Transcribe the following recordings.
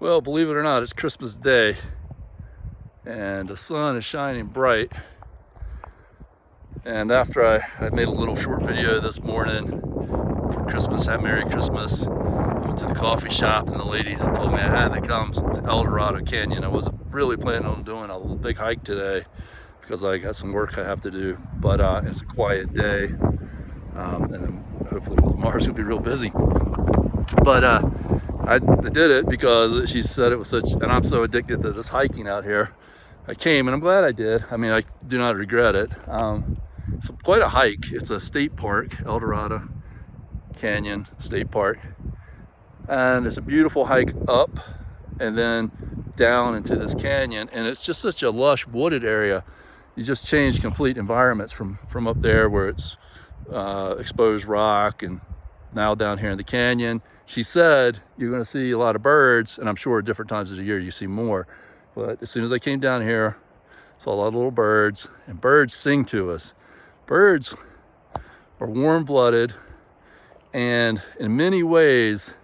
Well, believe it or not, it's Christmas Day and the sun is shining bright. And after I made a little short video this morning for Christmas, have Merry Christmas, I went to the coffee shop and the lady told me I had to come to El Dorado Canyon. I wasn't really planning on doing a big hike today because I got some work I have to do, but it's a quiet day. And then hopefully tomorrow's gonna be real busy. But I did it because she said it was such, and I'm so addicted to this hiking out here. I came and I'm glad I did. I mean, I do not regret it. It's quite a hike. It's a state park, El Dorado Canyon State Park. And it's a beautiful hike up and then down into this canyon. And it's just such a lush wooded area. You just change complete environments from up there where it's exposed rock, and now down here in the canyon. She said you're going to see a lot of birds, and I'm sure at different times of the year you see more. But as soon as I came down here, saw a lot of little birds, and birds sing to us. Birds are warm-blooded, and in many ways,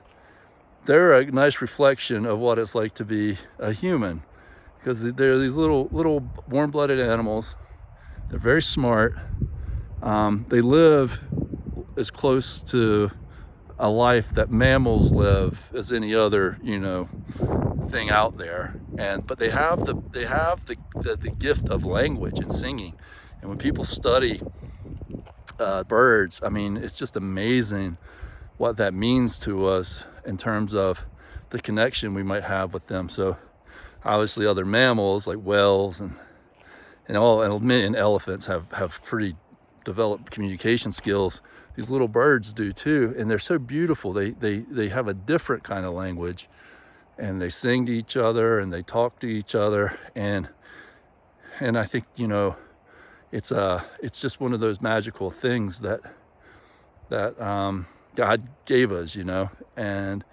they're a nice reflection of what it's like to be a human, because they're these little warm-blooded animals. They're very smart. They live as close to a life that mammals live as any other, thing out there. But they have the gift of language and singing. And when people study birds, I mean, it's just amazing what that means to us in terms of the connection we might have with them. So obviously other mammals like whales and elephants have pretty developed communication skills. These little birds do too, and they're so beautiful. They have a different kind of language, and they sing to each other and they talk to each other, and I think it's just one of those magical things that God gave us, and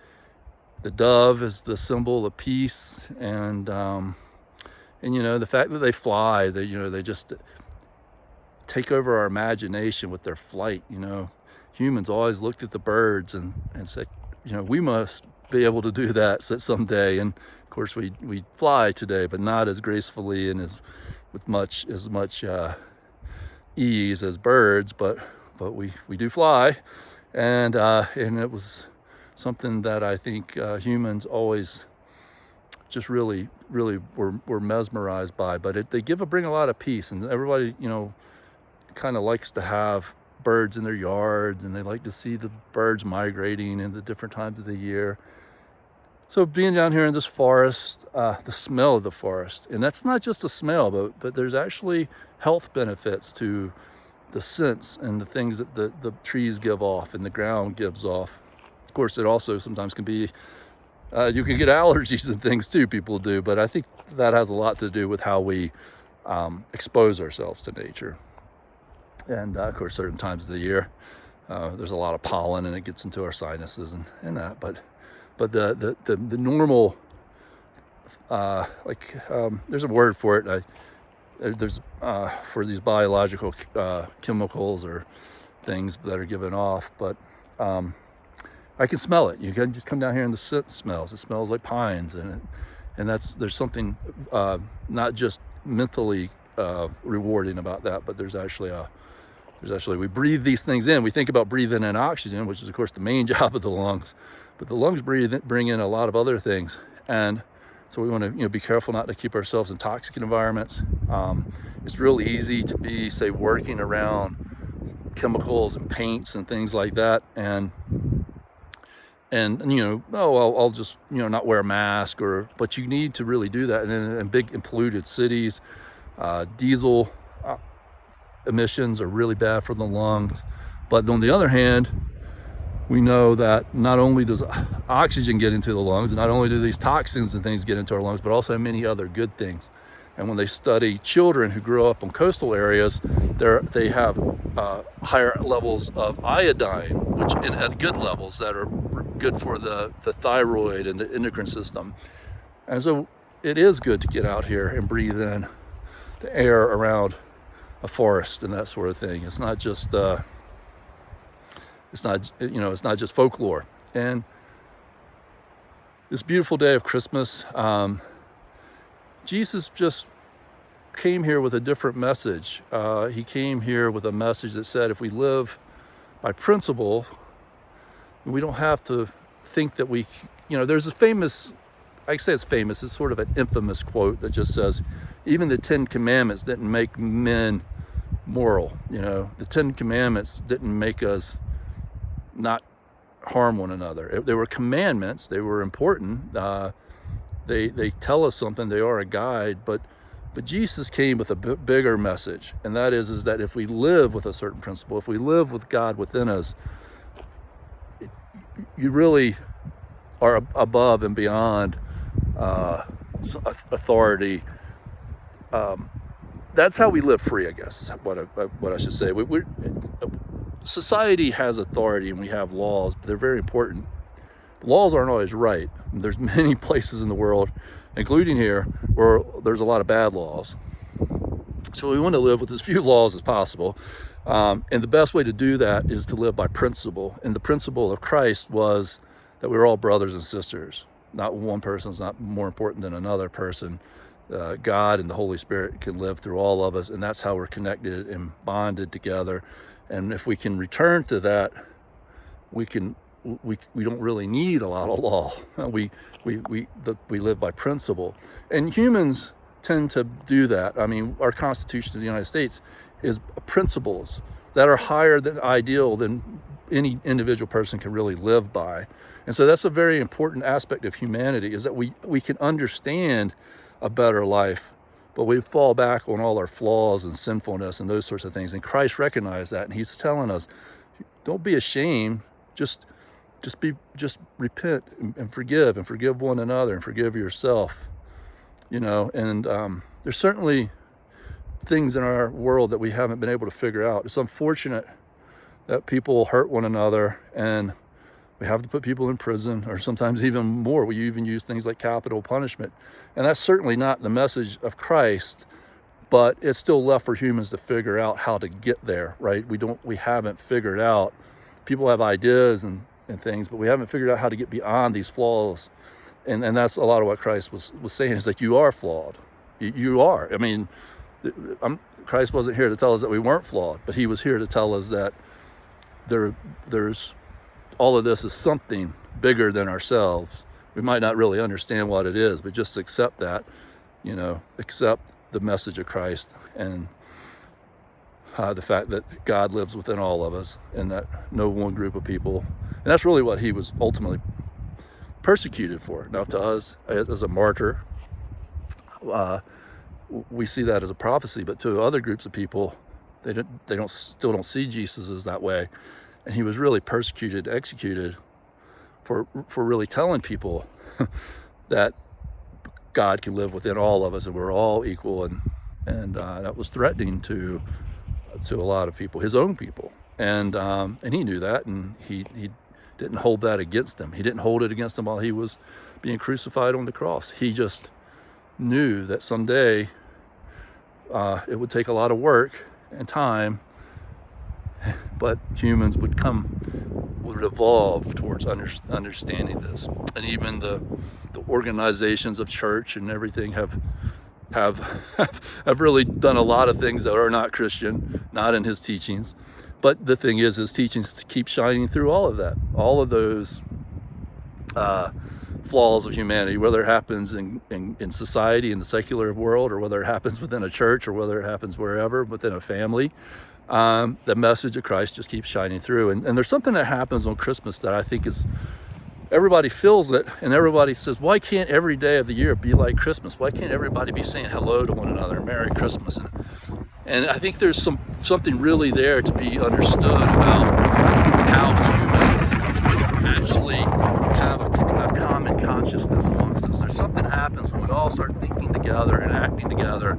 the dove is the symbol of peace, and the fact that they fly, they just take over our imagination with their flight. Humans always looked at the birds and said, we must be able to do that someday. And of course we fly today, but not as gracefully and with much ease as birds, but we do fly. And it was something that I think humans always just really were mesmerized by. But they bring a lot of peace, and everybody kind of likes to have birds in their yards, and they like to see the birds migrating in the different times of the year. So being down here in this forest, the smell of the forest, and that's not just a smell, but there's actually health benefits to the scents and the things that the trees give off and the ground gives off. Of course, it also sometimes can be, you can get allergies and things too, people do, but I think that has a lot to do with how we expose ourselves to nature. And of course, certain times of the year, there's a lot of pollen and it gets into our sinuses and that. But the normal, there's a word for it. There's for these biological chemicals or things that are given off. But I can smell it. You can just come down here and the scent smells. It smells like pines, and there's something not just mentally rewarding about that, but there's actually we breathe these things in. We think about breathing in oxygen, which is of course the main job of the lungs, but the lungs bring in a lot of other things, and so we want to be careful not to keep ourselves in toxic environments. It's really easy to be, say, working around chemicals and paints and things like that, and I'll just not wear a mask, but you need to really do that. And in big and polluted cities, diesel emissions are really bad for the lungs. But on the other hand, we know that not only does oxygen get into the lungs, and not only do these toxins and things get into our lungs, but also many other good things. And when they study children who grow up in coastal areas, they have higher levels of iodine, which at good levels that are good for the thyroid and the endocrine system. And so it is good to get out here and breathe in the air around a forest and that sort of thing. It's not just it's not just folklore. And This beautiful day of Christmas, Jesus just came here with a different message. He came here with a message that said if we live by principle, we don't have to think that there's a famous, I say it's famous, it's sort of an infamous quote that just says, even the 10 Commandments didn't make men moral. The 10 Commandments didn't make us not harm one another. They were commandments, they were important. They tell us something, they are a guide, but Jesus came with a bigger message, and that is that if we live with a certain principle, if we live with God within us, you really are above and beyond authority. That's how we live free, I guess, is what I should say. Society has authority and we have laws, but they're very important. Laws aren't always right. There's many places in the world, including here, where there's a lot of bad laws. So we want to live with as few laws as possible. And the best way to do that is to live by principle. And the principle of Christ was that we're all brothers and sisters. Not one person's not more important than another person. God and the Holy Spirit can live through all of us, and that's how we're connected and bonded together. And if we can return to that, we don't really need a lot of law. We live by principle, and humans tend to do that. I mean, our Constitution of the United States is principles that are higher than ideal than any individual person can really live by. And so that's a very important aspect of humanity, is that we can understand a better life, but we fall back on all our flaws and sinfulness and those sorts of things. And Christ recognized that, and he's telling us, don't be ashamed, just repent and forgive one another and forgive yourself. And there's certainly things in our world that we haven't been able to figure out. It's unfortunate that people hurt one another, and we have to put people in prison, or sometimes even more. We even use things like capital punishment. And that's certainly not the message of Christ, but it's still left for humans to figure out how to get there, right? We haven't figured out. People have ideas and things, but we haven't figured out how to get beyond these flaws. And that's a lot of what Christ was saying, is that you are flawed. You are. I mean, Christ wasn't here to tell us that we weren't flawed, but he was here to tell us that there's all of this is something bigger than ourselves. We might not really understand what it is, but just accept that, accept the message of Christ and the fact that God lives within all of us, and that no one group of people, and that's really what he was ultimately persecuted for. Now, to us as a martyr, we see that as a prophecy, but to other groups of people, they still don't see Jesus as that way. And he was really persecuted, executed for really telling people that God can live within all of us, and we're all equal. And that was threatening to a lot of people, his own people. And he knew that, and he didn't hold that against them. He didn't hold it against them while he was being crucified on the cross. He just knew that someday it would take a lot of work and time, but humans would evolve towards understanding this. And even the organizations of church and everything have really done a lot of things that are not Christian, not in his teachings. But the thing is, his teachings keep shining through all of that, all of those flaws of humanity, whether it happens in society, in the secular world, or whether it happens within a church, or whether it happens wherever, within a family. The message of Christ just keeps shining through. And there's something that happens on Christmas that I think is, everybody feels it, and everybody says, why can't every day of the year be like Christmas? Why can't everybody be saying hello to one another, Merry Christmas? And I think there's something really there to be understood about how humans actually have a common consciousness amongst us. There's something happens when we all start thinking together and acting together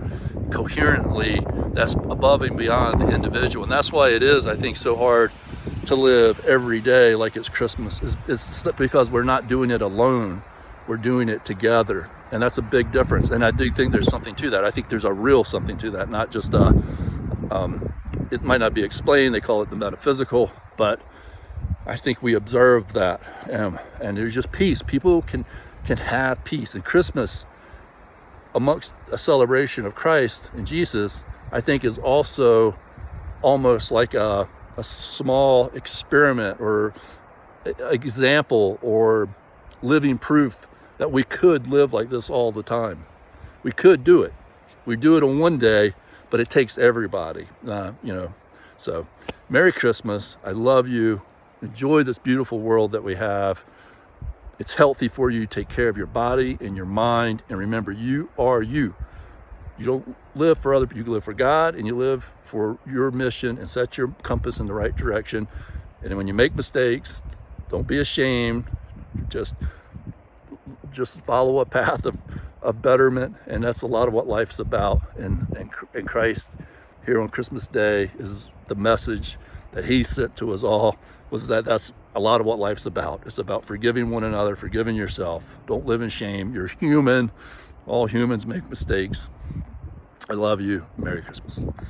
coherently that's above and beyond the individual. And that's why it is, I think, so hard to live every day like it's Christmas. It's because we're not doing it alone. We're doing it together. And that's a big difference. And I do think there's something to that. I think there's a real something to that, not just it might not be explained. They call it the metaphysical, but I think we observe that, and there's just peace. People can can have peace. And Christmas, amongst a celebration of Christ and Jesus, I think is also almost like a small experiment or example or living proof that we could live like this all the time. We could do it. We do it on one day, but it takes everybody, So Merry Christmas. I love you. Enjoy this beautiful world that we have. It's healthy for you. Take care of your body and your mind. And remember, you are you. You don't live for other people. You live for God, and you live for your mission and set your compass in the right direction. And when you make mistakes, don't be ashamed. Just follow a path of betterment. And that's a lot of what life's about. And Christ here on Christmas Day is the message that he sent to us all, was that's a lot of what life's about. It's about forgiving one another, forgiving yourself. Don't live in shame. You're human. All humans make mistakes. I love you. Merry Christmas.